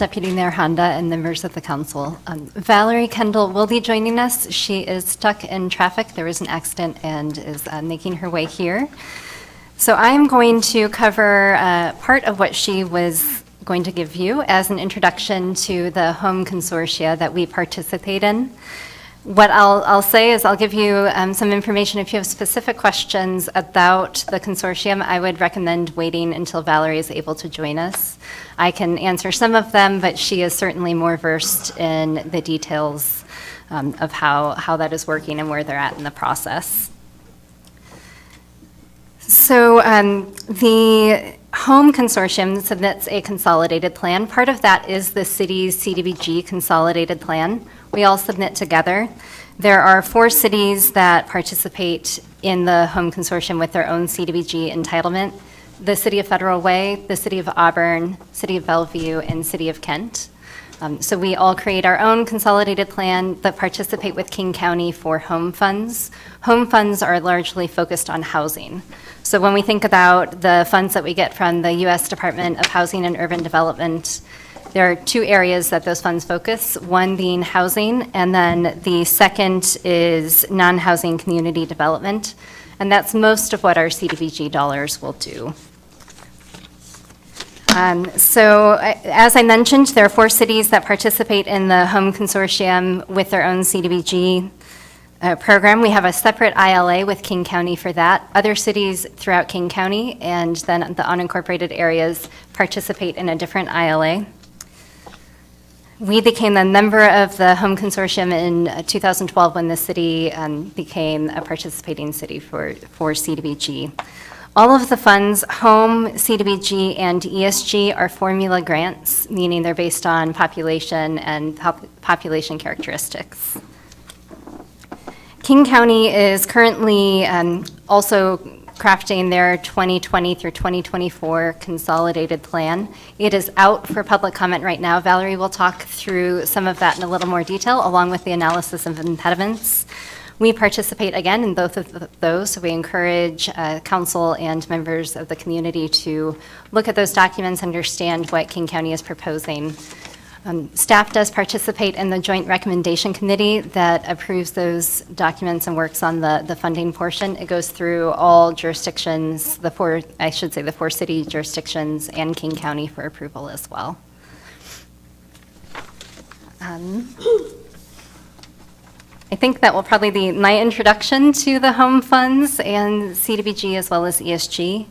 Deputy Mayor Honda and members of the council. Valerie Kendall will be joining us. She is stuck in traffic. There was an accident and is making her way here. So I'm going to cover part of what she was going to give you as an introduction to the home consortia that we participate in. What I'll say is I'll give you some information. If you have specific questions about the consortium, I would recommend waiting until Valerie is able to join us. I can answer some of them, but she is certainly more versed in the details of how that is working and where they're at in the process. So the home consortium submits a consolidated plan. Part of that is the city's CDBG consolidated plan. We all submit together. There are 4 cities that participate in the home consortium with their own CDBG entitlement: the City of Federal Way, the City of Auburn, City of Bellevue, and City of Kent. So we all create our own consolidated plan that participate with King County for home funds. Home funds are largely focused on housing. So when we think about the funds that we get from the U.S. Department of Housing and Urban Development, there are 2 areas that those funds focus, one being housing, and then the second is non-housing community development. And that's most of what our CDBG dollars will do. So as I mentioned, there are 4 cities that participate in the home consortium with their own CDBG program. We have a separate ILA with King County for that. Other cities throughout King County and then the unincorporated areas participate in a different ILA. We became a member of the home consortium in 2012 when the city became a participating city for CDBG. All of the funds, home, CDBG, and ESG, are formula grants, meaning they're based on population and population characteristics. King County is currently also crafting their 2020 through 2024 consolidated plan. It is out for public comment right now. Valerie will talk through some of that in a little more detail, along with the analysis of impediments. We participate again in both of those, so we encourage council and members of the community to look at those documents, understand what King County is proposing. Staff does participate in the Joint Recommendation Committee that approves those documents and works on the funding portion. It goes through all jurisdictions, the 4 city jurisdictions and King County for approval as well. I think that will probably be my introduction to the home funds and CDBG as well as ESG.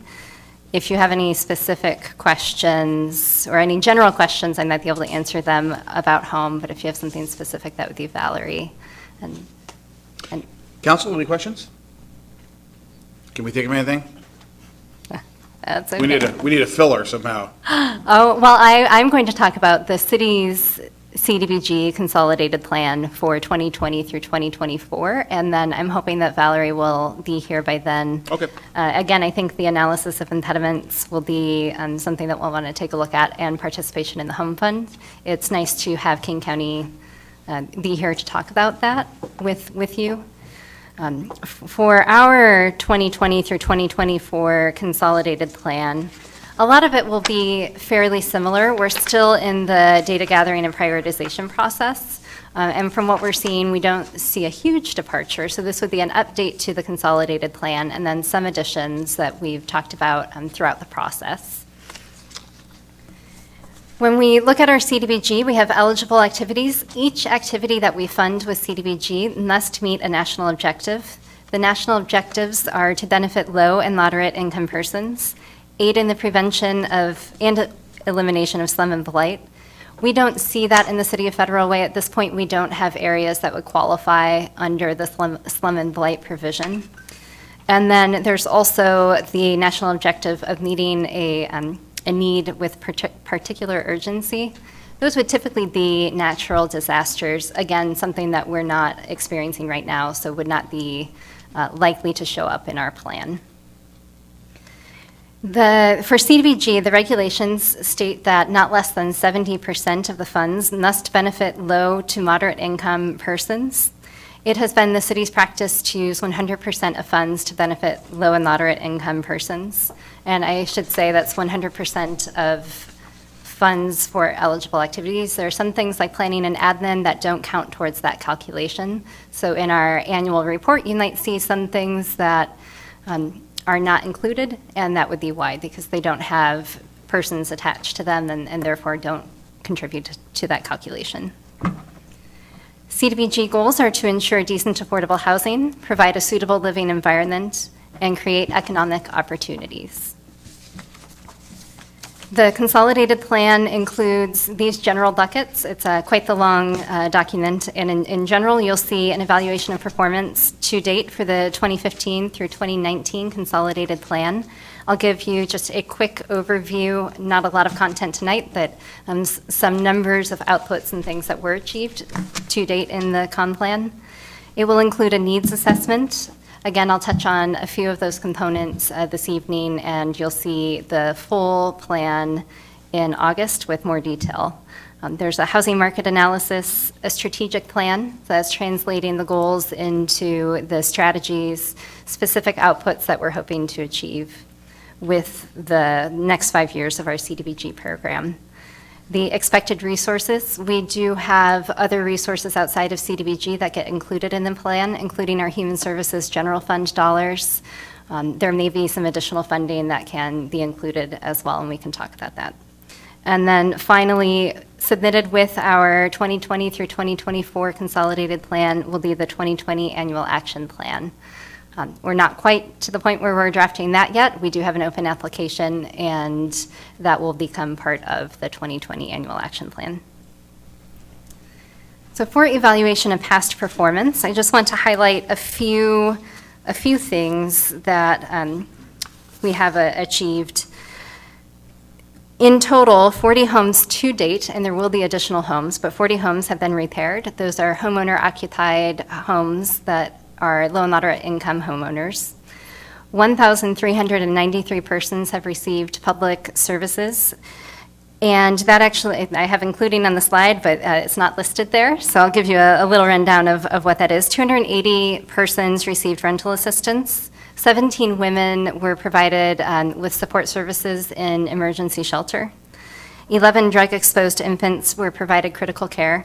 If you have any specific questions or any general questions, I might be able to answer them about home, but if you have something specific, that would be Valerie. And Council, any questions? Can we think of anything? That's okay. We need a filler somehow. Oh, well, I'm going to talk about the city's CDBG consolidated plan for 2020 through 2024, and then I'm hoping that Valerie will be here by then. Okay. Again, I think the analysis of impediments will be something that we'll want to take a look at, and participation in the home fund. It's nice to have King County be here to talk about that with you. For our 2020 through 2024 consolidated plan, a lot of it will be fairly similar. We're still in the data gathering and prioritization process. And from what we're seeing, we don't see a huge departure. So this would be an update to the consolidated plan and then some additions that we've talked about throughout the process. When we look at our CDBG, we have eligible activities. Each activity that we fund with CDBG must meet a national objective. The national objectives are to benefit low and moderate income persons, aid in the prevention of and elimination of slum and blight. We don't see that in the City of Federal Way. At this point, we don't have areas that would qualify under the slum and blight provision. And then there's also the national objective of meeting a need with particular urgency. Those would typically be natural disasters, again, something that we're not experiencing right now, so would not be likely to show up in our plan. For CDBG, the regulations state that not less than 70% of the funds must benefit low to moderate income persons. It has been the city's practice to use 100% of funds to benefit low and moderate income persons. And I should say that's 100% of funds for eligible activities. There are some things like planning and admin that don't count towards that calculation. So in our annual report, you might see some things that are not included, and that would be why, because they don't have persons attached to them and therefore don't contribute to that calculation. CDBG goals are to ensure decent, affordable housing, provide a suitable living environment, and create economic opportunities. The consolidated plan includes these general buckets. It's quite the long document, and in general, you'll see an evaluation of performance to date for the 2015 through 2019 consolidated plan. I'll give you just a quick overview, not a lot of content tonight, but some numbers of outputs and things that were achieved to date in the con plan. It will include a needs assessment. Again, I'll touch on a few of those components this evening, and you'll see the full plan in August with more detail. There's a housing market analysis, a strategic plan that's translating the goals into the strategies, specific outputs that we're hoping to achieve with the next 5 years of our CDBG program. The expected resources, we do have other resources outside of CDBG that get included in the plan, including our Human Services General Fund dollars. There may be some additional funding that can be included as well, and we can talk about that. And then finally, submitted with our 2020 through 2024 consolidated plan will be the 2020 annual action plan. We're not quite to the point where we're drafting that yet. We do have an open application, and that will become part of the 2020 annual action plan. So for evaluation of past performance, I just want to highlight a few things that we have achieved. In total, 40 homes to date, and there will be additional homes, but 40 homes have been repaired. Those are homeowner-occupied homes that are low and moderate income homeowners. 1,393 persons have received public services. And that actually, I have including on the slide, but it's not listed there. So I'll give you a little rundown of what that is. 280 persons received rental assistance. 17 women were provided with support services in emergency shelter. 11 drug-exposed infants were provided critical care.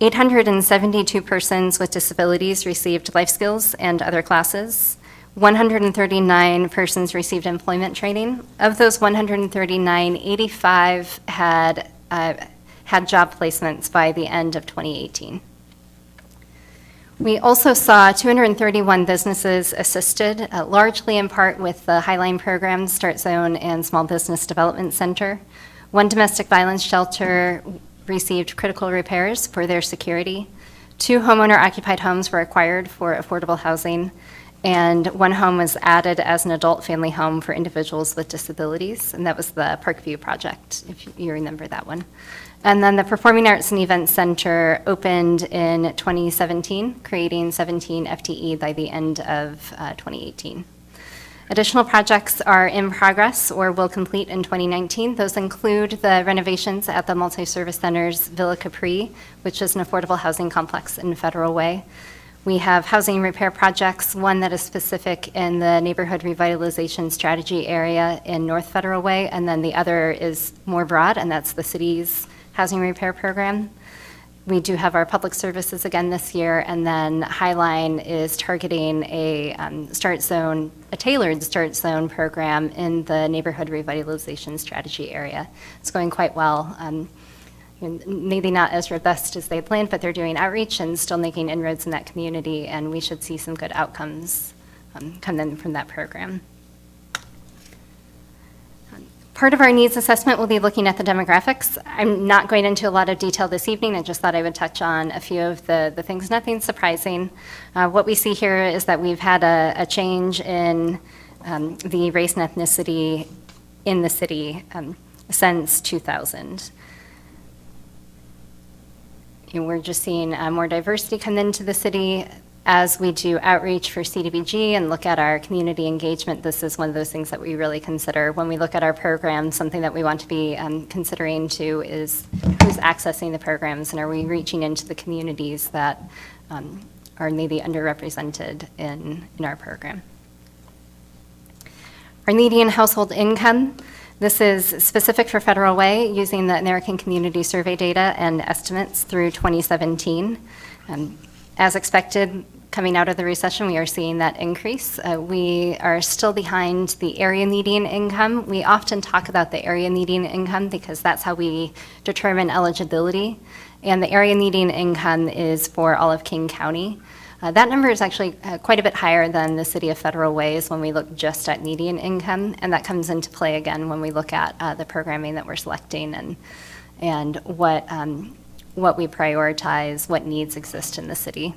872 persons with disabilities received life skills and other classes. 139 persons received employment training. Of those 139, 85 had job placements by the end of 2018. We also saw 231 businesses assisted, largely in part with the Highline program, Start Zone, and Small Business Development Center. 1 domestic violence shelter received critical repairs for their security. 2 homeowner-occupied homes were acquired for affordable housing, and 1 home was added as an adult family home for individuals with disabilities, and that was the Parkview project, if you remember that one. And then the Performing Arts and Events Center opened in 2017, creating 17 FTE by the end of 2018. Additional projects are in progress or will complete in 2019. Those include the renovations at the Multi-Service Center's Villa Capri, which is an affordable housing complex in Federal Way. We have housing repair projects, one that is specific in the neighborhood revitalization strategy area in North Federal Way, and then the other is more broad, and that's the city's housing repair program. We do have our public services again this year, and then Highline is targeting a tailored Start Zone program in the neighborhood revitalization strategy area. It's going quite well. Maybe not as robust as they planned, but they're doing outreach and still making inroads in that community, and we should see some good outcomes come in from that program. Part of our needs assessment will be looking at the demographics. I'm not going into a lot of detail this evening. I just thought I would touch on a few of the things, nothing surprising. What we see here is that we've had a change in the race and ethnicity in the city since 2000. We're just seeing more diversity come into the city. As we do outreach for CDBG and look at our community engagement, this is one of those things that we really consider. When we look at our programs, something that we want to be considering too is who's accessing the programs, and are we reaching into the communities that are maybe underrepresented in our program. Our median household income, This is specific for Federal Way using the American Community Survey data and estimates through 2017. As expected, coming out of the recession, we are seeing that increase. We are still behind the area median income. We often talk about the area median income because that's how we determine eligibility. And the area median income is for all of King County. That number is actually quite a bit higher than the City of Federal Ways when we look just at median income, and that comes into play again when we look at the programming that we're selecting and what we prioritize, what needs exist in the city.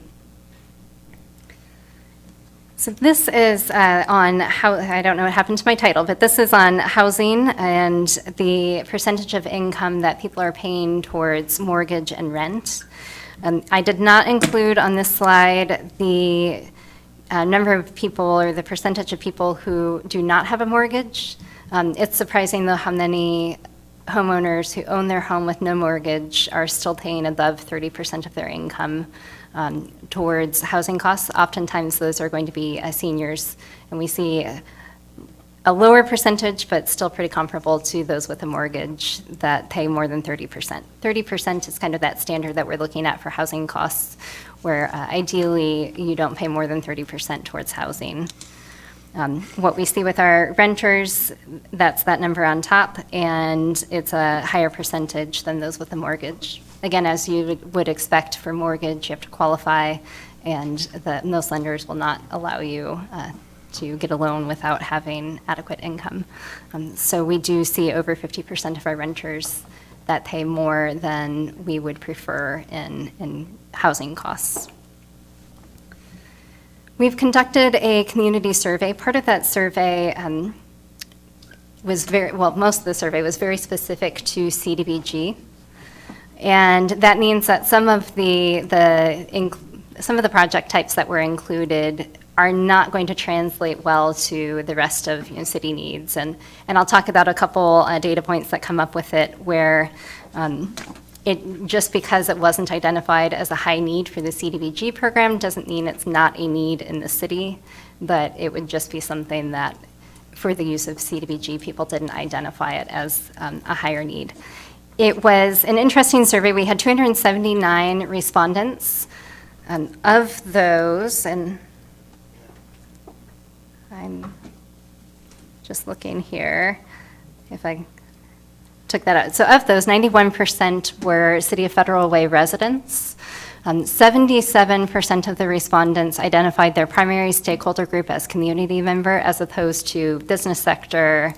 So this is on how, I don't know what happened to my title, but this is on housing and the percentage of income that people are paying towards mortgage and rent. I did not include on this slide the number of people or the percentage of people who do not have a mortgage. It's surprising, though, how many homeowners who own their home with no mortgage are still paying above 30% of their income towards housing costs. Oftentimes, those are going to be seniors, and we see a lower percentage, but still pretty comparable to those with a mortgage that pay more than 30%. 30% is kind of that standard that we're looking at for housing costs, where ideally you don't pay more than 30% towards housing. What we see with our renters, that's that number on top, and it's a higher percentage than those with a mortgage. Again, as you would expect for mortgage, you have to qualify, and most lenders will not allow you to get a loan without having adequate income. So we do see over 50% of our renters that pay more than we would prefer in housing costs. We've conducted a community survey. Part of that survey was most of the survey was very specific to CDBG. And that means that some of the project types that were included are not going to translate well to the rest of city needs. And I'll talk about a couple data points that come up with it where just because it wasn't identified as a high need for the CDBG program doesn't mean it's not a need in the city, but it would just be something that for the use of CDBG, people didn't identify it as a higher need. It was an interesting survey. We had 279 respondents. Of those, and I'm just looking here if I took that out. So of those, 91% were City of Federal Way residents. 77% of the respondents identified their primary stakeholder group as community member as opposed to business sector,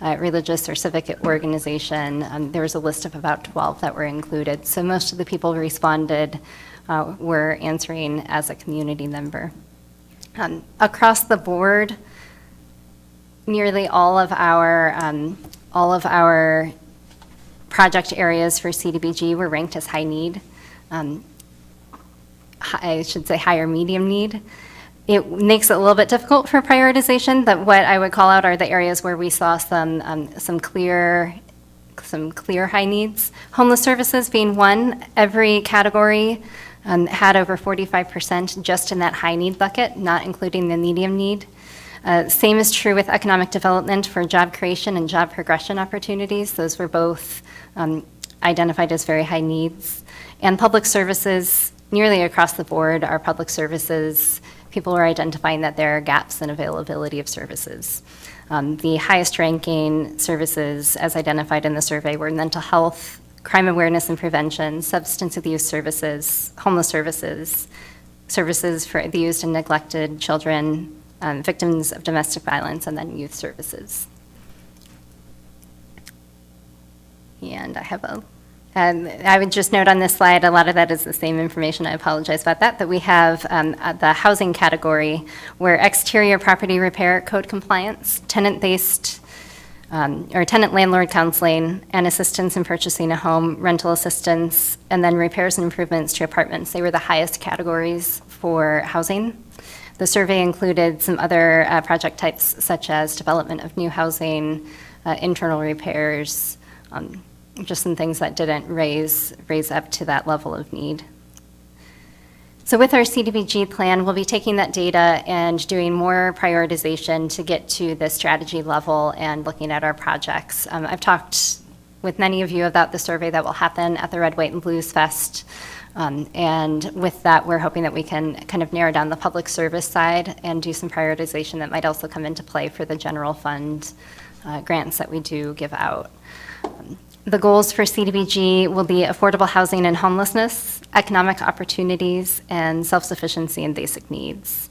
religious or civic organization. There was a list of about 12 that were included. So most of the people who responded were answering as a community member. Across the board, nearly all of our project areas for CDBG were ranked as high need. I should say higher medium need. It makes it a little bit difficult for prioritization, but what I would call out are the areas where we saw some clear high needs. Homeless services being one. Every category had over 45% just in that high need bucket, not including the medium need. Same is true with economic development for job creation and job progression opportunities. Those were both identified as very high needs. And public services, nearly across the board, our public services, people were identifying that there are gaps in availability of services. The highest ranking services as identified in the survey were mental health, crime awareness and prevention, substance abuse services, homeless services, services for abused and neglected children, victims of domestic violence, and then youth services. And I would just note on this slide, a lot of that is the same information. I apologize about that we have the housing category where exterior property repair, code compliance, tenant-based or tenant landlord counseling, and assistance in purchasing a home, rental assistance, and then repairs and improvements to apartments. They were the highest categories for housing. The survey included some other project types such as development of new housing, internal repairs, just some things that didn't raise up to that level of need. So with our CDBG plan, we'll be taking that data and doing more prioritization to get to the strategy level and looking at our projects. I've talked with many of you about the survey that will happen at the Red, White, and Blues Fest. And with that, we're hoping that we can kind of narrow down the public service side and do some prioritization that might also come into play for the general fund grants that we do give out. The goals for CDBG will be affordable housing and homelessness, economic opportunities, and self-sufficiency and basic needs.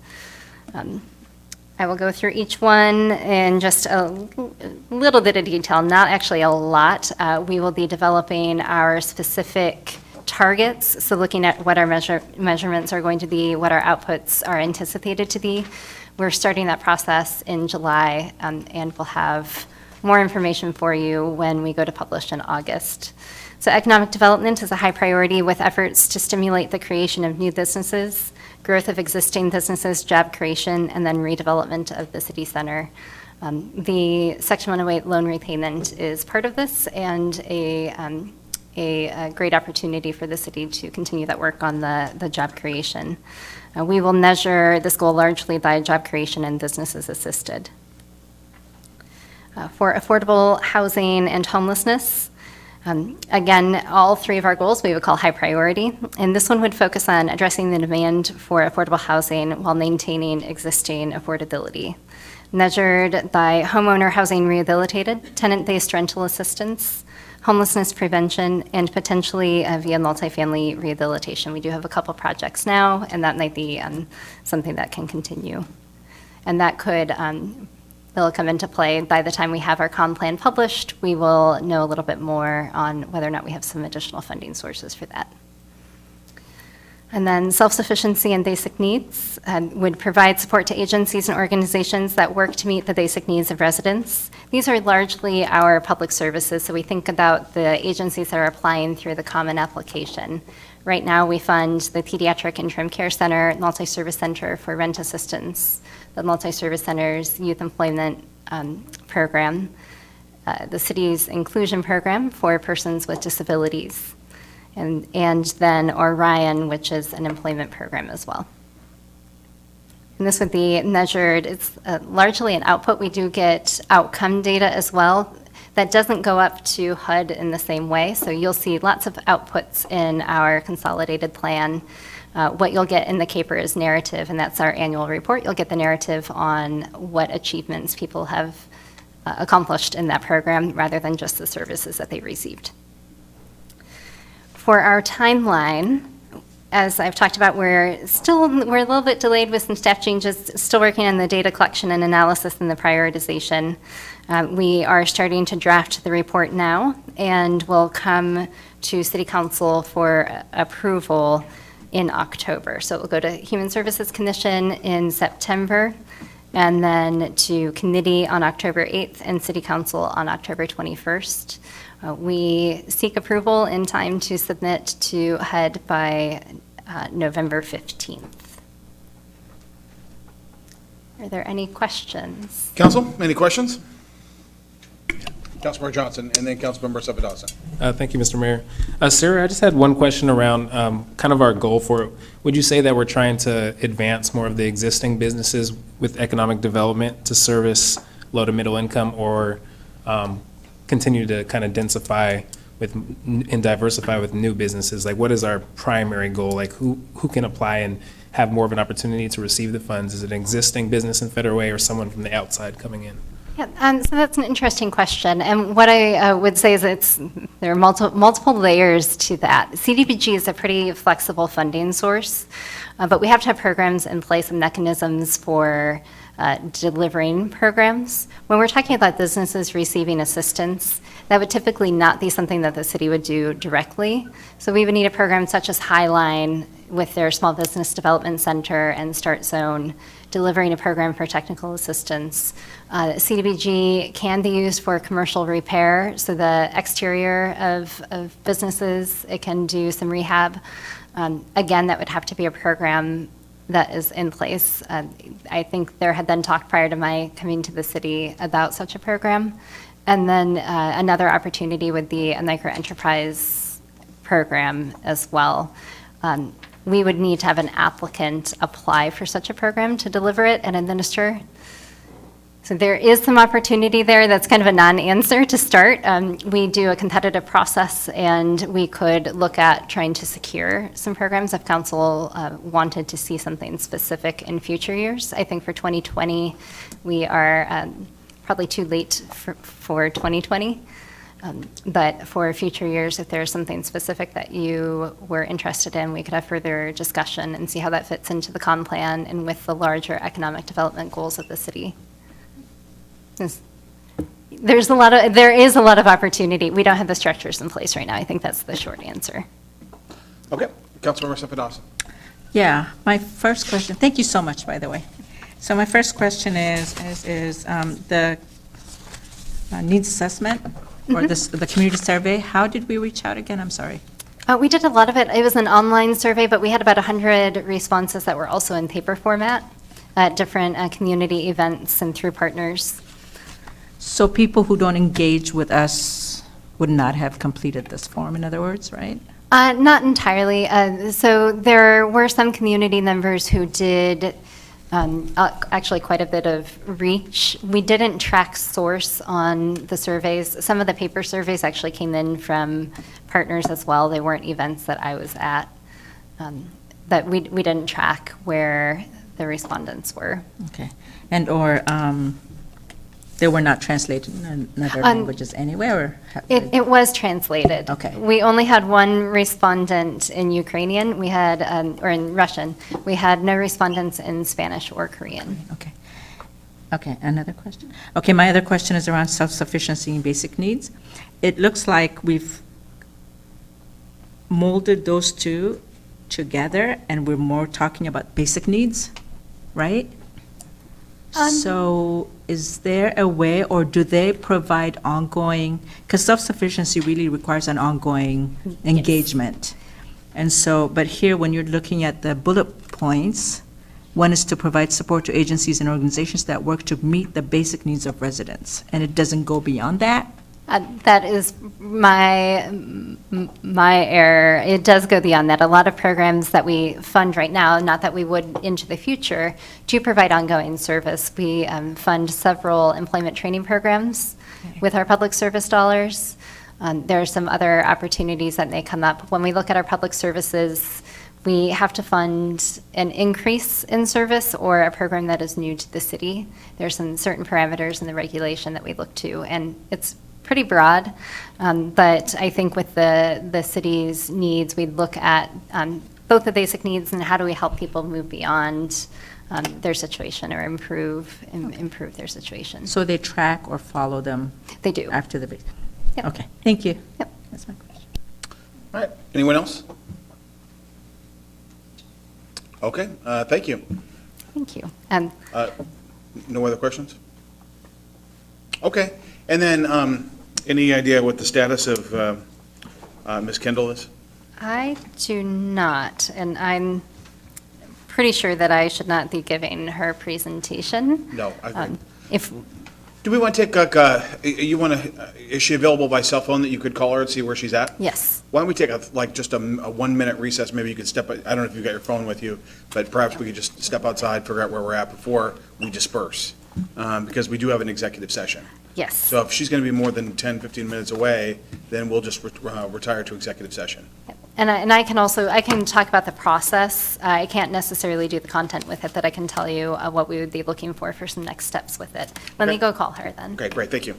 I will go through each one in just a little bit of detail, not actually a lot. We will be developing our specific targets, so looking at what our measurements are going to be, what our outputs are anticipated to be. We're starting that process in July, and we'll have more information for you when we go to publish in August. So economic development is a high priority with efforts to stimulate the creation of new businesses, growth of existing businesses, job creation, and then redevelopment of the city center. The Section 108 loan repayment is part of this and a great opportunity for the city to continue that work on the job creation. We will measure this goal largely by job creation and businesses assisted. For affordable housing and homelessness, again, all three of our goals we would call high priority, and this one would focus on addressing the demand for affordable housing while maintaining existing affordability. Measured by homeowner housing rehabilitated, tenant-based rental assistance, homelessness prevention, and potentially via multifamily rehabilitation. We do have a couple projects now, and that might be something that can continue. And that could It'll come into play by the time we have our comm plan published. We will know a little bit more on whether or not we have some additional funding sources for that. And then self-sufficiency and basic needs would provide support to agencies and organizations that work to meet the basic needs of residents. These are largely our public services, so we think about the agencies that are applying through the common application. Right now, we fund the Pediatric Interim Care Center, Multi-Service Center for Rent Assistance, the Multi-Service Center's Youth Employment Program, the city's Inclusion Program for persons with disabilities, and then Orion, which is an employment program as well. And this would be measured, it's largely an output. We do get outcome data as well. That doesn't go up to HUD in the same way, so you'll see lots of outputs in our consolidated plan. What you'll get in the CAPER is narrative, and that's our annual report. You'll get the narrative on what achievements people have accomplished in that program rather than just the services that they received. For our timeline, as I've talked about, we're a little bit delayed with some staff changes, still working on the data collection and analysis and the prioritization. We are starting to draft the report now, and will come to City Council for approval in October. So it will go to Human Services Commission in September, and then to committee on October 8th and City Council on October 21st. We seek approval in time to submit to HUD by November 15th. Are there any questions? Council, any questions? Councilmember Johnson, and then Councilmember Sapadasa. Thank you, Mr. Mayor. Sarah, I just had one question around kind of our goal for, would you say that we're trying to advance more of the existing businesses with economic development to service low to middle income, or continue to kind of densify with and diversify with new businesses? Like, what is our primary goal? Like, who can apply and have more of an opportunity to receive the funds? Is it an existing business in Federal Way or someone from the outside coming in? Yeah, so that's an interesting question. And what I would say is there are multiple layers to that. CDBG is a pretty flexible funding source, but we have to have programs in place and mechanisms for delivering programs. When we're talking about businesses receiving assistance, that would typically not be something that the city would do directly. So we would need a program such as Highline with their Small Business Development Center and Start Zone, delivering a program for technical assistance. CDBG can be used for commercial repair, so the exterior of businesses, it can do some rehab. Again, that would have to be a program that is in place. I think there had been talk prior to my coming to the city about such a program. And then another opportunity would be a microenterprise program as well. we would need to have an applicant apply for such a program to deliver it and administer. So there is some opportunity there. That's kind of a non-answer to start. We do a competitive process, and we could look at trying to secure some programs if council wanted to see something specific in future years. I think for 2020, we are probably too late for 2020. But for future years, if there's something specific that you were interested in, we could have further discussion and see how that fits into the comp plan and with the larger economic development goals of the city. There is a lot of opportunity. We don't have the structures in place right now. I think that's the short answer. Okay, Councilmember Simpadowson. Yeah, my first question, thank you so much, by the way. So my first question is the needs assessment or the community survey. How did we reach out again? I'm sorry. We did a lot of it. It was an online survey, but we had about 100 responses that were also in paper format at different community events and through partners. So people who don't engage with us would not have completed this form, in other words, right? Not entirely. So there were some community members who did actually quite a bit of reach. We didn't track source on the surveys. Some of the paper surveys actually came in from partners as well. They weren't events that I was at. But we didn't track where the respondents were. Okay. And or they were not translated in other languages anywhere? Or It was translated. Okay. We only had one respondent in Ukrainian. We had, or in Russian. We had no respondents in Spanish or Korean. Okay. Okay, another question? Okay, my other question is around self-sufficiency and basic needs. It looks like we've molded those two together, and we're more talking about basic needs, right? So is there a way, or do they provide ongoing, because self-sufficiency really requires an ongoing engagement. And so, but here, when you're looking at the bullet points, one is to provide support to agencies and organizations that work to meet the basic needs of residents, and it doesn't go beyond that? That is my error. It does go beyond that. A lot of programs that we fund right now, not that we would into the future, do provide ongoing service. We fund several employment training programs with our public service dollars. There are some other opportunities that may come up. When we look at our public services, we have to fund an increase in service or a program that is new to the city. There's some certain parameters in the regulation that we look to, and it's pretty broad, but I think with the city's needs, we look at both the basic needs and how do we help people move beyond their situation or improve their situation. So they track or follow them? They do. After the basic? Yep. Okay, thank you. Yep. That's my question. All right, anyone else? Okay, thank you. Thank you. No other questions? Okay, and then any idea what the status of Ms. Kendall is? I do not, and I'm pretty sure that I should not be giving her presentation. No. If Do we want to take, is she available by cell phone that you could call her and see where she's at? Yes. Why don't we take just a 1 minute recess? Maybe you could step, I don't know if you've got your phone with you, but perhaps we could just step outside, figure out where we're at before we disperse. Because we do have an executive session. Yes. So if she's going to be more than 10, 15 minutes away, then we'll just retire to executive session. And I can talk about the process. I can't necessarily do the content with it, but I can tell you what we would be looking for some next steps with it. Let me Okay. go call her then. Okay, great, thank you.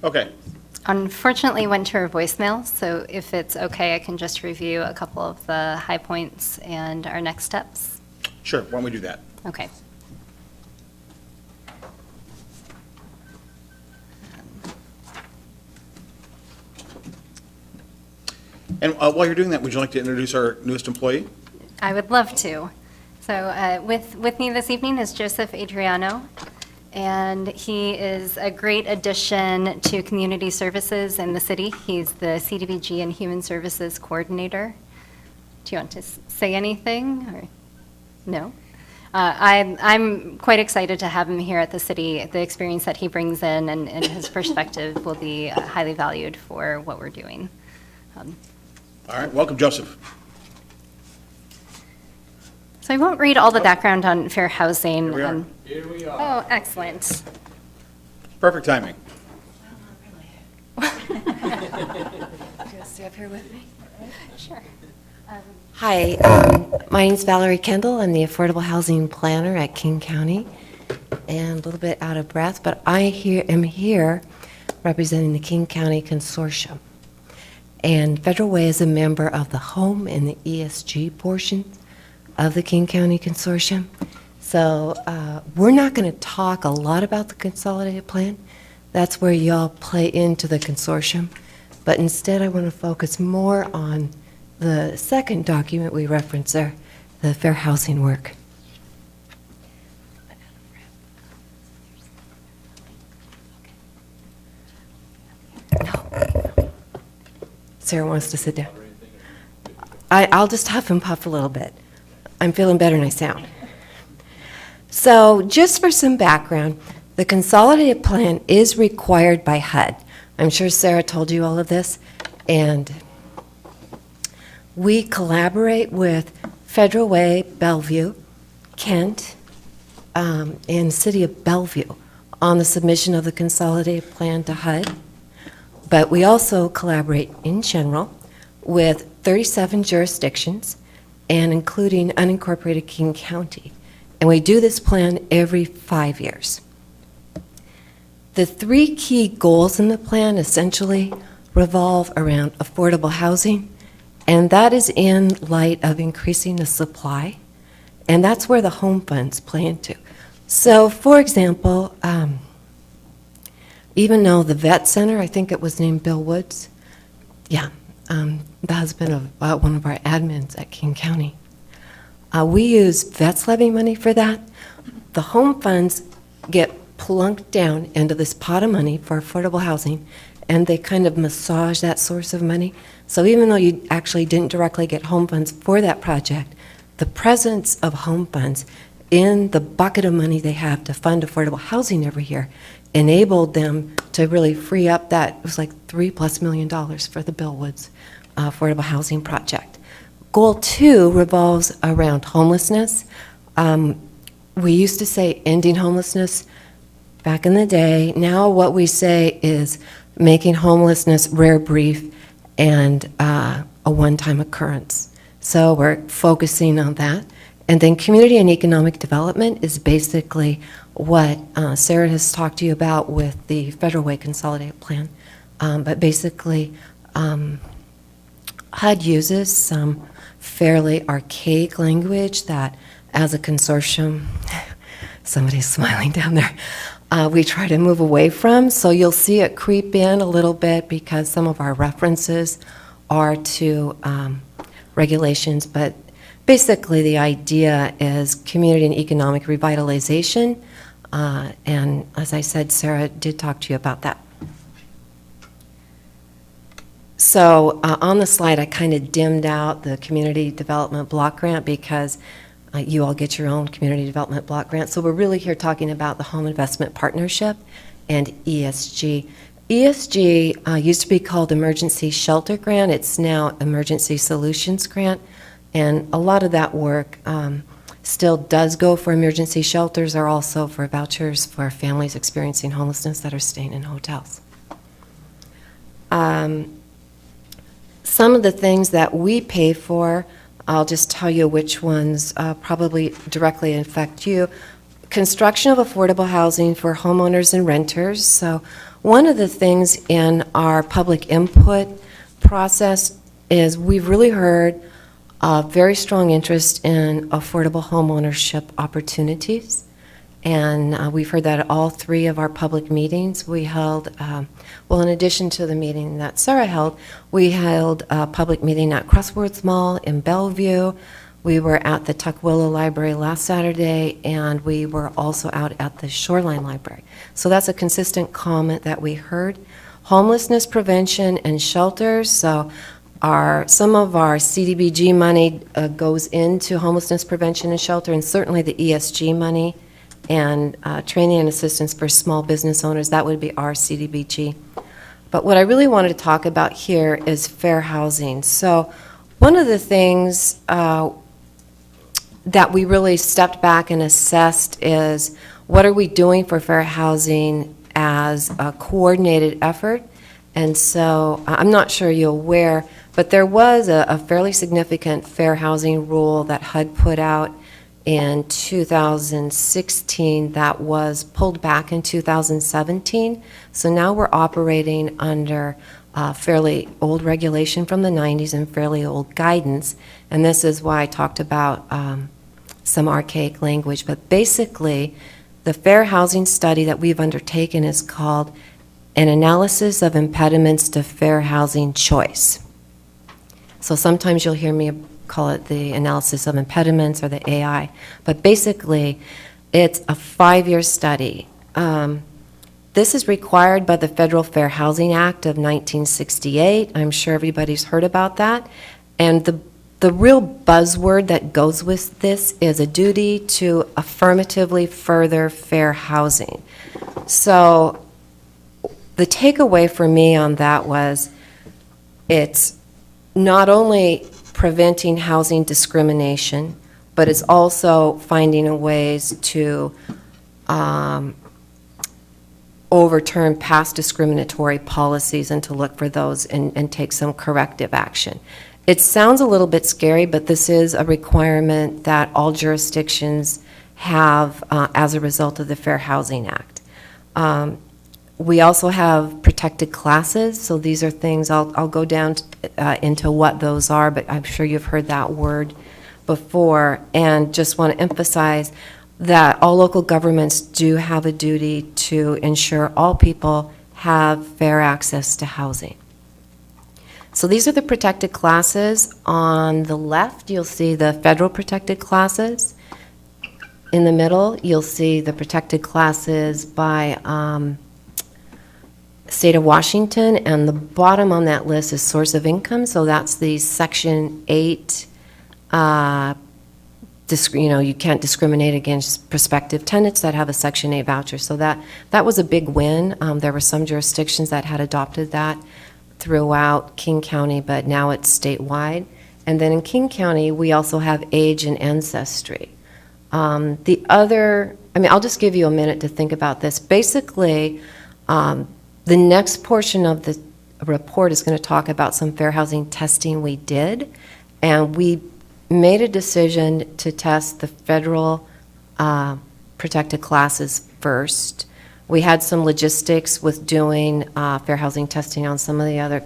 Okay, Unfortunately, went to her voicemail, so if it's okay, I can just review a couple of the high points and our next steps. sure, why don't we do that? Okay. And while you're doing that, would you like to introduce our newest employee? I would love to. So with me this evening is Joseph Adriano, and he is a great addition to community services in the city. He's the CDBG and Human Services Coordinator. Do you want to say anything, or no? I'm quite excited to have him here at the city. The experience that he brings in and his perspective will be highly valued for what we're doing. All right, welcome, Joseph. So I won't read all the background on fair housing. Here we are. Here we are. Oh, excellent. Perfect timing. Stay up here with me. Sure. Hi, my name's Valerie Kendall. I'm the Affordable Housing Planner at King County, and a little bit out of breath, but I am here representing the King County Consortium. And Federal Way is a member of the home and the ESG portion of the King County Consortium. So we're not going to talk a lot about the consolidated plan. That's where y'all play into the consortium. But instead, I want to focus more on the second document we reference there, the fair housing work. Sarah wants to sit down. I'll just huff and puff a little bit. I'm feeling better than I sound. So just for some background, the consolidated plan is required by HUD. I'm sure Sarah told you all of this. And we collaborate with Federal Way, Bellevue, Kent, and City of Bellevue on the submission of the consolidated plan to HUD. But we also collaborate in general with 37 jurisdictions and including unincorporated King County. And we do this plan every 5 years. The three key goals in the plan essentially revolve around affordable housing, and that is in light of increasing the supply, and that's where the home funds play into. So, for example, even though the vet center, I think it was named Bill Woods, the husband of one of our admins at King County. We use vets levy money for that. The home funds get plunked down into this pot of money for affordable housing, and they kind of massage that source of money. So even though you actually didn't directly get home funds for that project, the presence of home funds in the bucket of money they have to fund affordable housing every year enabled them to really free up that, it was like $3+ million for the Bill Woods affordable housing project. Goal 2 revolves around homelessness. We used to say ending homelessness back in the day. Now what we say is making homelessness rare, brief, and a one-time occurrence. So we're focusing on that. And then community and economic development is basically what Sarah has talked to you about with the Federal Way Consolidated Plan. But basically, HUD uses some fairly archaic language that, as a consortium, somebody's smiling down there, we try to move away from. So you'll see it creep in a little bit because some of our references are to regulations, but basically the idea is community and economic revitalization, and as I said, Sarah did talk to you about that. So on the slide, I kind of dimmed out the community development block grant because you all get your own community development block grant. So we're really here talking about the Home Investment Partnership and ESG. ESG used to be called Emergency Shelter Grant. It's now Emergency Solutions Grant. And a lot of that work still does go for emergency shelters or also for vouchers for families experiencing homelessness that are staying in hotels. Some of the things that we pay for, I'll just tell you which ones probably directly affect you. Construction of affordable housing for homeowners and renters. So One of the things in our public input process is we've really heard a very strong interest in affordable home ownership opportunities. And we've heard that at all three of our public meetings. We held, well, in addition to the meeting that Sarah held, we held a public meeting at Crosswords Mall in Bellevue. We were at the Tukwila Library last Saturday, and we were also out at the Shoreline Library. So that's a consistent comment that we heard. Homelessness prevention and shelters, so some of our CDBG money goes into homelessness prevention and shelter, and certainly the ESG money and training and assistance for small business owners, that would be our CDBG. But what I really wanted to talk about here is fair housing. So one of the things that we really stepped back and assessed is what are we doing for fair housing as a coordinated effort. And so I'm not sure you're aware, but there was a fairly significant fair housing rule that HUD put out in 2016 that was pulled back in 2017. So now we're operating under fairly old regulation from the 90s and fairly old guidance. And this is why I talked about some archaic language. But basically, the fair housing study that we've undertaken is called an analysis of impediments to fair housing choice. So sometimes you'll hear me call it the analysis of impediments or the AI. But basically, it's a 5-year study. This is required by the Federal Fair Housing Act of 1968. I'm sure everybody's heard about that. And the real buzzword that goes with this is a duty to affirmatively further fair housing. So the takeaway for me on that was it's not only preventing housing discrimination, but it's also finding ways to overturn past discriminatory policies and to look for those and take some corrective action. It sounds a little bit scary, but this is a requirement that all jurisdictions have as a result of the Fair Housing Act. We also have protected classes, so these are things, I'll go down into what those are, but I'm sure you've heard that word before, and just want to emphasize that all local governments do have a duty to ensure all people have fair access to housing. So these are the protected classes. On the left, you'll see the federal protected classes. In the middle, you'll see the protected classes by state of Washington, and the bottom on that list is source of income, so that's the Section 8, you can't discriminate against prospective tenants that have a Section 8 voucher, so that was a big win. There were some jurisdictions that had adopted that throughout King County, but now it's statewide. And then in King County, we also have age and ancestry. I'll just give you a minute to think about this. Basically, the next portion of the report is going to talk about some fair housing testing we did, and we made a decision to test the federal protected classes first. We had some logistics with doing fair housing testing on some of the other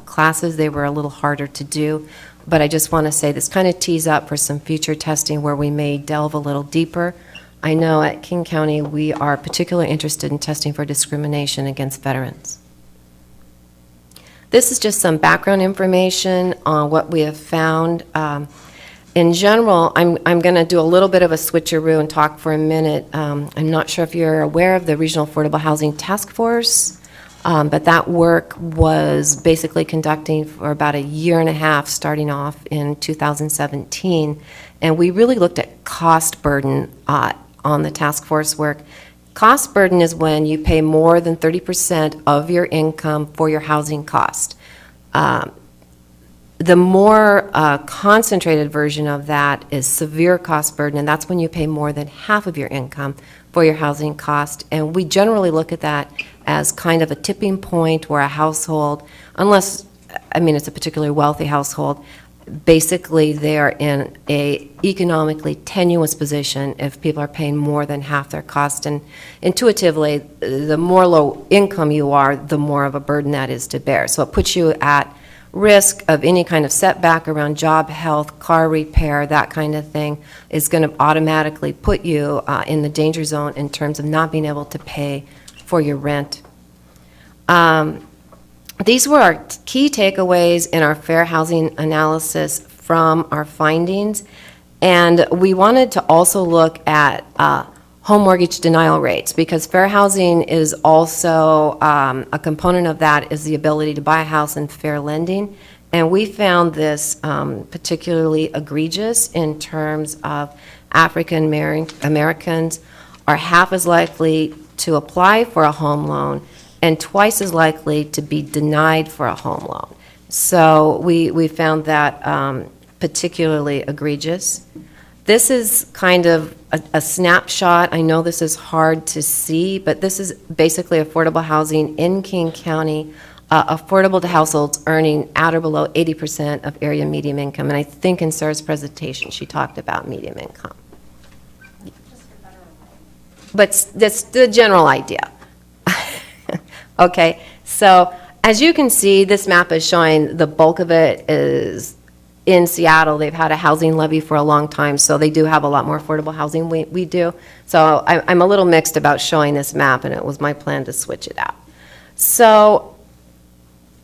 classes. They were a little harder to do, but I just want to say this kind of tees up for some future testing where we may delve a little deeper. I know at King County we are particularly interested in testing for discrimination against veterans. This is just some background information on what we have found. In general, I'm going to do a little bit of a switcheroo and talk for a minute. I'm not sure if you're aware of the Regional Affordable Housing Task Force, but that work was basically conducting for about a year and a half, starting off in 2017, and we really looked at cost burden on the task force work. Cost burden is when you pay more than 30% of your income for your housing cost. The more concentrated version of that is severe cost burden, and that's when you pay more than half of your income for your housing cost. And we generally look at that as kind of a tipping point where a household, unless, it's a particularly wealthy household, basically they are in a economically tenuous position if people are paying more than half their cost. And intuitively, the more low income you are, the more of a burden that is to bear. So it puts you at risk of any kind of setback around job, health, car repair, that kind of thing is going to automatically put you in the danger zone in terms of not being able to pay for your rent. These were our key takeaways in our fair housing analysis from our findings. And we wanted to also look at home mortgage denial rates, because fair housing is also a component of that is the ability to buy a house in fair lending. And we found this particularly egregious in terms of African Americans are half as likely to apply for a home loan and twice as likely to be denied for a home loan. So we found that particularly egregious. This is kind of a snapshot. I know this is hard to see, but this is basically affordable housing in King County, affordable to households earning at or below 80% of area median income. And I think in Sarah's presentation, she talked about median income. But that's the general idea. Okay, so as you can see, this map is showing the bulk of it is in Seattle. They've had a housing levy for a long time, so they do have a lot more affordable housing we do. So I'm a little mixed about showing this map, and it was my plan to switch it out. So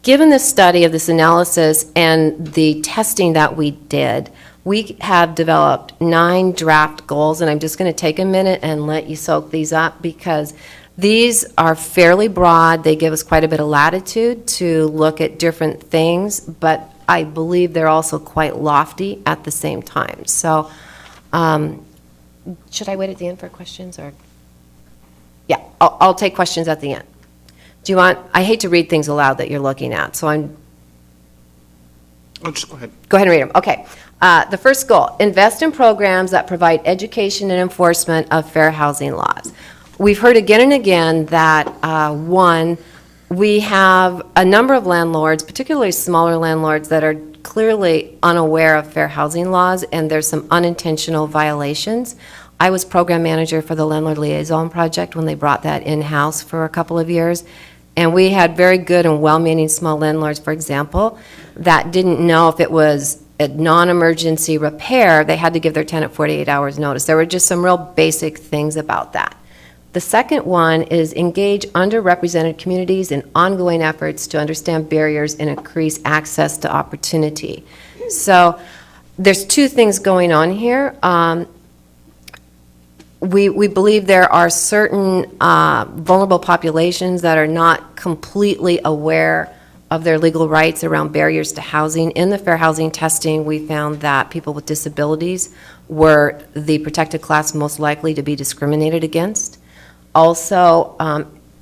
given this study of this analysis and the testing that we did, we have developed 9 draft goals, and I'm just going to take a minute and let you soak these up, because these are fairly broad. They give us quite a bit of latitude to look at different things, but I believe they're also quite lofty at the same time. So should I wait at the end for questions, or? Yeah, I'll take questions at the end. Do you want, I hate to read things aloud that you're looking at, so Oh, just go ahead. Go ahead and read them. Okay. The first goal, invest in programs that provide education and enforcement of fair housing laws. We've heard again and again that, one, we have a number of landlords, particularly smaller landlords, that are clearly unaware of fair housing laws, and there's some unintentional violations. I was program manager for the Landlord Liaison Project when they brought that in-house for a couple of years, and we had very good and well-meaning small landlords, for example, that didn't know if it was a non-emergency repair, they had to give their tenant 48 hours notice. There were just some real basic things about that. The second one is engage underrepresented communities in ongoing efforts to understand barriers and increase access to opportunity. So there's 2 things going on here. We believe there are certain vulnerable populations that are not completely aware of their legal rights around barriers to housing. In the fair housing testing, we found that people with disabilities were the protected class most likely to be discriminated against. Also,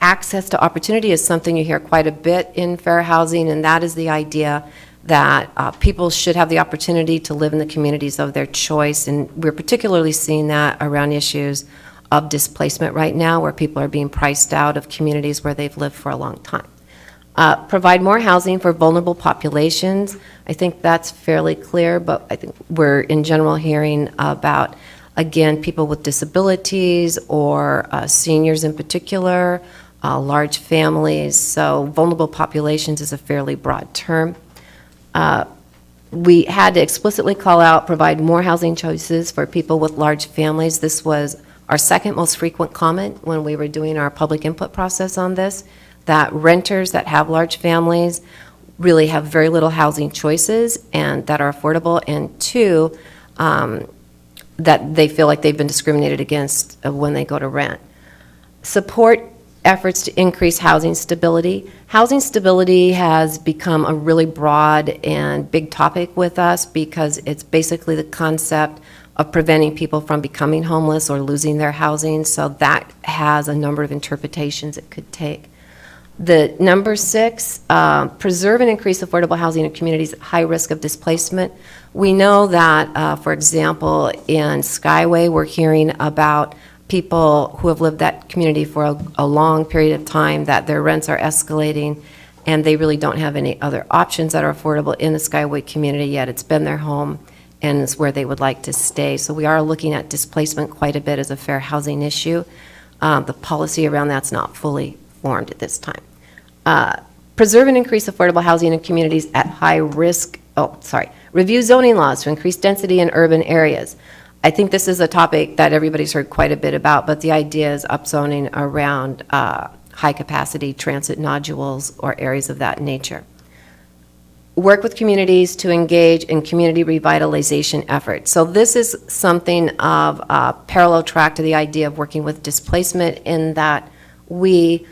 access to opportunity is something you hear quite a bit in fair housing, and that is the idea that people should have the opportunity to live in the communities of their choice, and we're particularly seeing that around issues of displacement right now, where people are being priced out of communities where they've lived for a long time. Provide more housing for vulnerable populations. I think that's fairly clear, but I think we're in general hearing about, again, people with disabilities or seniors in particular, large families. So vulnerable populations is a fairly broad term. We had to explicitly call out, provide more housing choices for people with large families. This was our second most frequent comment when we were doing our public input process on this, that renters that have large families really have very little housing choices and that are affordable, and 2, that they feel like they've been discriminated against when they go to rent. Support efforts to increase housing stability. Housing stability has become a really broad and big topic with us because it's basically the concept of preventing people from becoming homeless or losing their housing, so that has a number of interpretations it could take. The number 6, preserve and increase affordable housing in communities at high risk of displacement. We know that, for example, in Skyway, we're hearing about people who have lived that community for a long period of time, that their rents are escalating, and they really don't have any other options that are affordable in the Skyway community yet. It's been their home, and it's where they would like to stay. So we are looking at displacement quite a bit as a fair housing issue. The policy around that's not fully formed at this time. Preserve and increase affordable housing in communities at high risk, review zoning laws to increase density in urban areas. I think this is a topic that everybody's heard quite a bit about, but the idea is upzoning around high-capacity transit nodules or areas of that nature. Work with communities to engage in community revitalization efforts. So this is something of a parallel track to the idea of working with displacement, in that we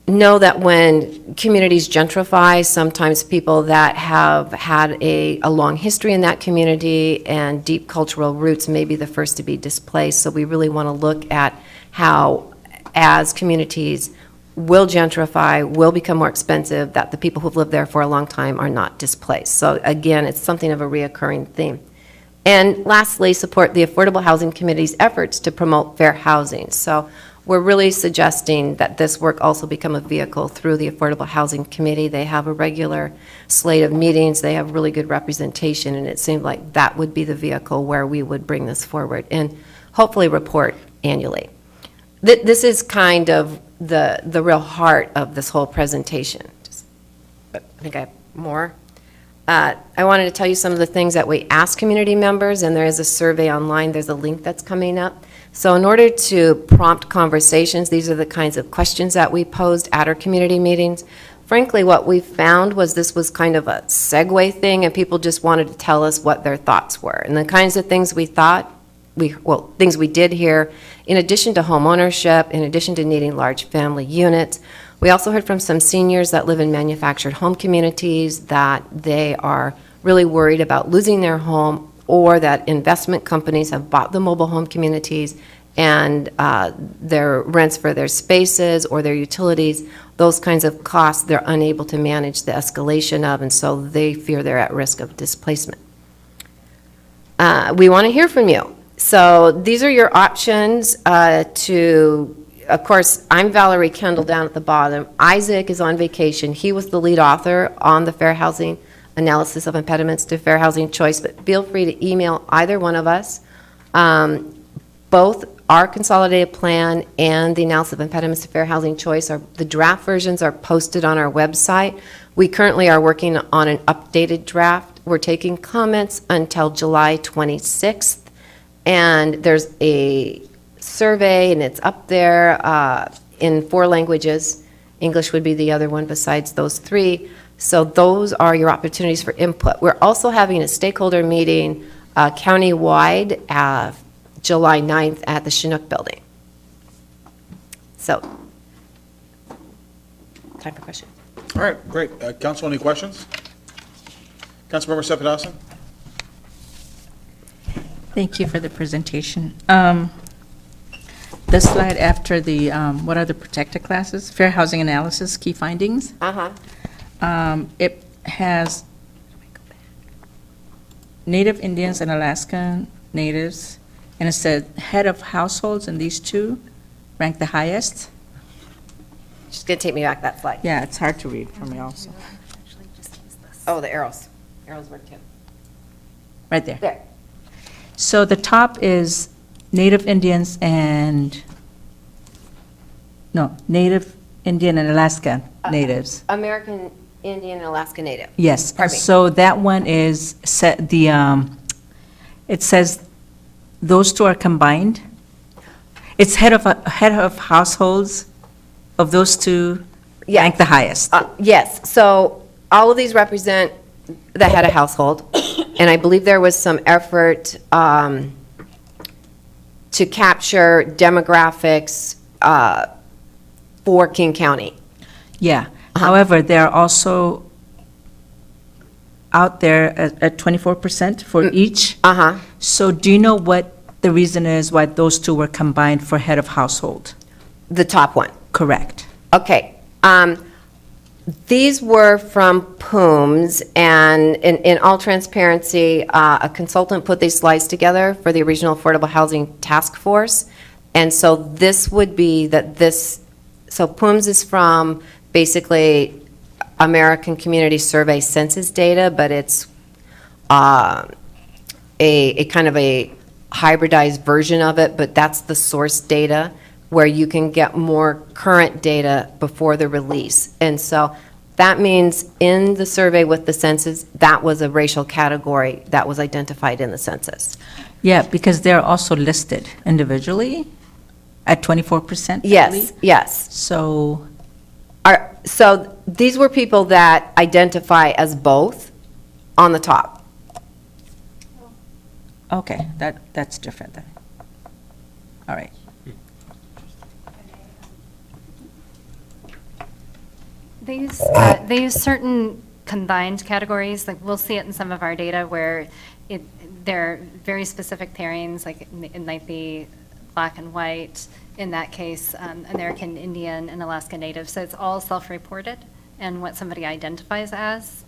know that when communities gentrify, sometimes people that have had a long history in that community and deep cultural roots may be the first to be displaced. So we really want to look at how, as communities will gentrify, will become more expensive, that the people who've lived there for a long time are not displaced. So again, it's something of a reoccurring theme. And lastly, support the Affordable Housing Committee's efforts to promote fair housing. So we're really suggesting that this work also become a vehicle through the Affordable Housing Committee. They have a regular slate of meetings, they have really good representation, and it seemed like that would be the vehicle where we would bring this forward and hopefully report annually. This is kind of the real heart of this whole presentation. I think I have more. I wanted to tell you some of the things that we ask community members, and there is a survey online. There's a link that's coming up. So in order to prompt conversations, these are the kinds of questions that we posed at our community meetings. Frankly, what we found was this was kind of a segue thing, and people just wanted to tell us what their thoughts were. And the kinds of things we thought, things we did here, in addition to home ownership, in addition to needing large family units, we also heard from some seniors that live in manufactured home communities that they are really worried about losing their home, or that investment companies have bought the mobile home communities and their rents for their spaces or their utilities, those kinds of costs, they're unable to manage the escalation of, and so they fear they're at risk of displacement. We want to hear from you. So these are your options of course, I'm Valerie Kendall down at the bottom. Isaac is on vacation. He was the lead author on the Fair Housing Analysis of Impediments to Fair Housing Choice, but feel free to email either one of us. Both our consolidated plan and the Analysis of Impediments to Fair Housing Choice, the draft versions are posted on our website. We currently are working on an updated draft. We're taking comments until July 26th, and there's a survey, and it's up there in 4 languages. English would be the other one besides those 3. So those are your opportunities for input. We're also having a stakeholder meeting county-wide July 9th at the Chinook building. So, time for questions. All right, great. Council, any questions? Councilmember Sepidation? Thank you for the presentation. The slide after the, what are the protected classes? Fair housing analysis, key findings. It has Native Indians and Alaskan Natives, and it said head of households, and these 2 rank the highest. She's going to take me back that slide. Yeah, it's hard to read for me also. Oh, the arrows. Arrows work too. Right there. There. So the top is Native Indians and, Native Indian and Alaska Natives. American Indian and Alaska Native. Yes, Pardon me. so that one is set, it says those 2 are combined. It's head of households of those 2 rank the highest. Yes, so all of these represent the head of household, and I believe there was some effort to capture demographics for King County. Yeah, however, they're also out there at 24% for each. So do you know what the reason is why those 2 were combined for head of household? The top one. Correct. Okay. These were from POOMS, and in all transparency, a consultant put these slides together for the Regional Affordable Housing Task Force. And so this would be so POOMS is from basically American Community Survey census data, but it's a kind of a hybridized version of it, but that's the source data where you can get more current data before the release. And so that means in the survey with the census, that was a racial category that was identified in the census. Yeah, because they're also listed individually at 24%? Yes, yes. So, So these were people that identify as both on the top. okay, that's different then. All right. They use certain combined categories, like we'll see it in some of our data where there are very specific pairings, like it might be black and white, in that case, American Indian and Alaska Native. So it's all self-reported and what somebody identifies as.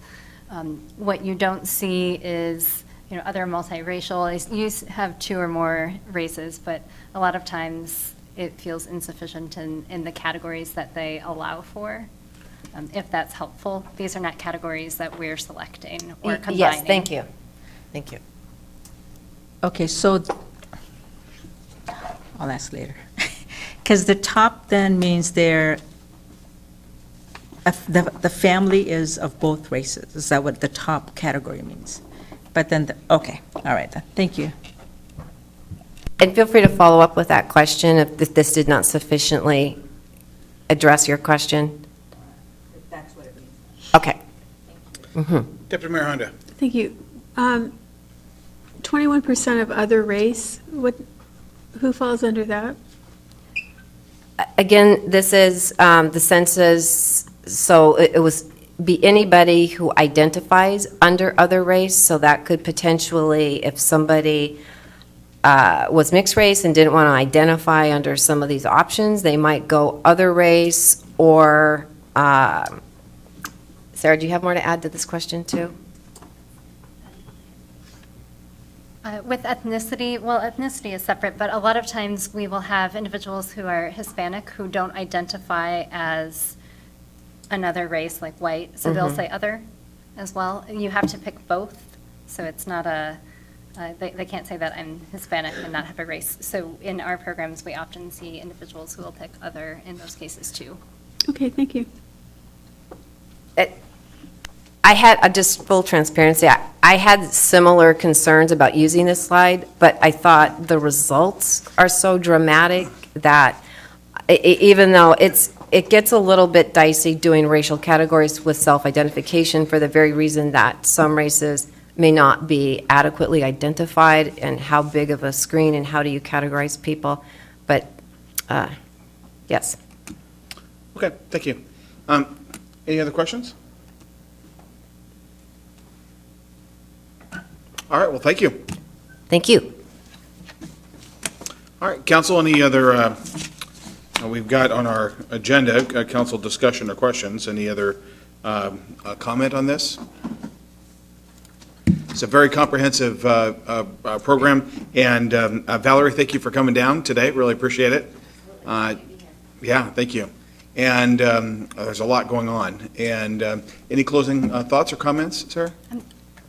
What you don't see is, other multiracial. You have 2 or more races, but a lot of times it feels insufficient in the categories that they allow for. If that's helpful, these are not categories that we're selecting or combining. Yes, thank you. Thank you. Okay, so, I'll ask later. Because the top then means the family is of both races. Is that what the top category means? But then, okay, all right then, thank you. And feel free to follow up with that question if this did not sufficiently address your question. That's what it means. Okay. Deputy Mayor Honda. Thank you. 21% of other race, who falls under that? Again, this is the census, so it was be anybody who identifies under other race, so that could potentially, if somebody was mixed race and didn't want to identify under some of these options, they might go other race, or, Sarah, do you have more to add to this question too? With ethnicity, well, ethnicity is separate, but a lot of times we will have individuals who are Hispanic who don't identify as another race like white, so they'll say other as well. You have to pick both, so it's not they can't say that I'm Hispanic and not have a race. So in our programs, we often see individuals who will pick other in those cases too. Okay, thank you. I had, just full transparency, I had similar concerns about using this slide, but I thought the results are so dramatic that even though it gets a little bit dicey doing racial categories with self-identification for the very reason that some races may not be adequately identified, and how big of a screen and how do you categorize people, but yes. Okay, thank you. Any other questions? All right, well, thank you. Thank you. All right, council, any other, we've got on our agenda, council discussion or questions. Any other comment on this? It's a very comprehensive program, and Valerie, thank you for coming down today, really appreciate it. Yeah, thank you. And there's a lot going on. And any closing thoughts or comments, Sarah?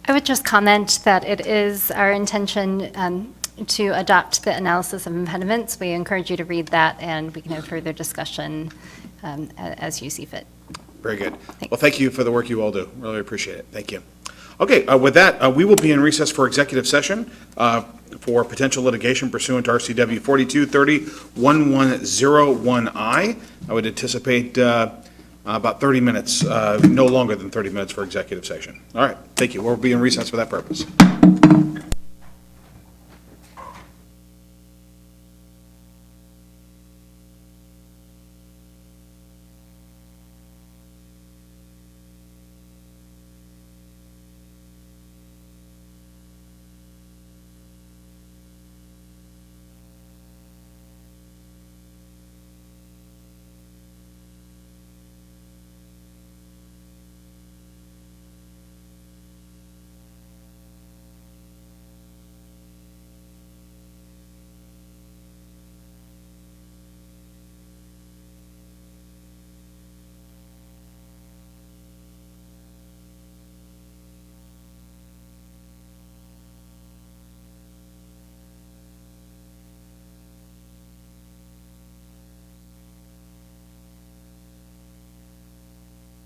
I would just comment that it is our intention to adopt the analysis of impediments. We encourage you to read that, and we can have further discussion as you see fit. Very good. Thanks. Well, thank you for the work you all do. Really appreciate it. Thank you. Okay, with that, we will be in recess for executive session for potential litigation pursuant to RCW 4230-1101I. I would anticipate about 30 minutes, no longer than 30 minutes for executive session. All right, thank you. We'll be in recess for that purpose.